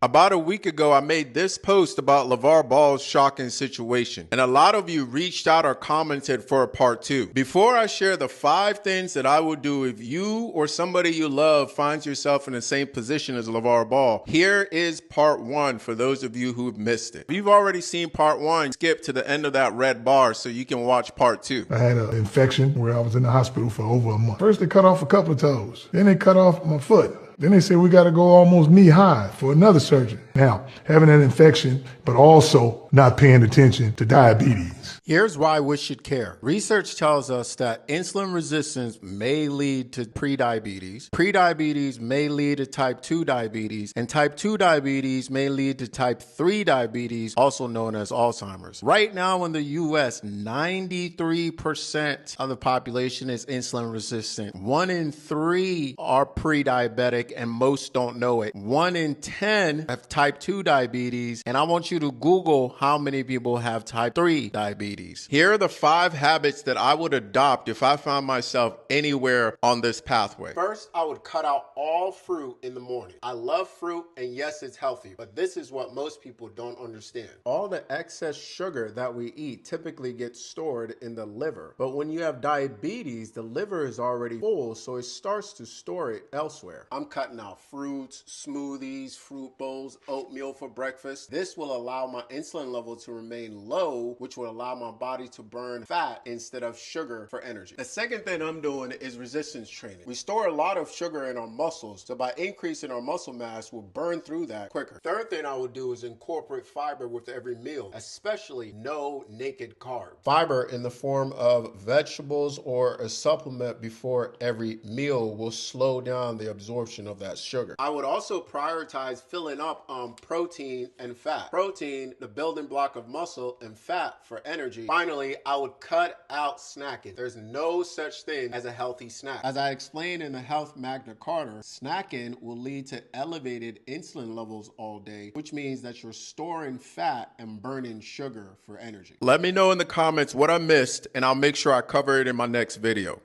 About a week ago, I made this post about LeVar Ball's shocking situation, and a lot of you reached out or commented for a part 2. Before I share the 5 things that I would do if you or somebody you love finds yourself in the same position as LeVar Ball, here is part 1 for those of you who've missed it. If you've already seen part 1, skip to the end of that red bar so you can watch part 2. I had an infection where I was in the hospital for over a month. First they cut off a couple of toes, then they cut off my foot. Then they said we got to go almost knee high for another surgery. Now, having an infection, but also not paying attention to diabetes. Here's why we should care. Research tells us that insulin resistance may lead to prediabetes. Prediabetes may lead to type 2 diabetes, and type 2 diabetes may lead to type 3 diabetes, also known as Alzheimer's. Right now in the US, 93% of the population is insulin resistant. 1 in 3 are pre-diabetic, and most don't know it. 1 in 10 have type 2 diabetes, and I want you to Google how many people have type 3 diabetes. Here are the 5 habits that I would adopt if I found myself anywhere on this pathway. First, I would cut out all fruit in the morning. I love fruit, and yes, it's healthy, but this is what most people don't understand. All the excess sugar that we eat typically gets stored in the liver, but when you have diabetes, the liver is already full, so it starts to store it elsewhere. I'm cutting out fruits, smoothies, fruit bowls, oatmeal for breakfast. This will allow my insulin level to remain low, which will allow my body to burn fat instead of sugar for energy. The second thing I'm doing is resistance training. We store a lot of sugar in our muscles, so by increasing our muscle mass, we'll burn through that quicker. Third thing I would do is incorporate fiber with every meal, especially no naked carbs. Fiber in the form of vegetables or a supplement before every meal will slow down the absorption of that sugar. I would also prioritize filling up on protein and fat. Protein, the building block of muscle, and fat for energy. Finally, I would cut out snacking. There's no such thing as a healthy snack. As I explained in the Health Magna Carta, snacking will lead to elevated insulin levels all day, which means that you're storing fat and burning sugar for energy. Let me know in the comments what I missed, and I'll make sure I cover it in my next video.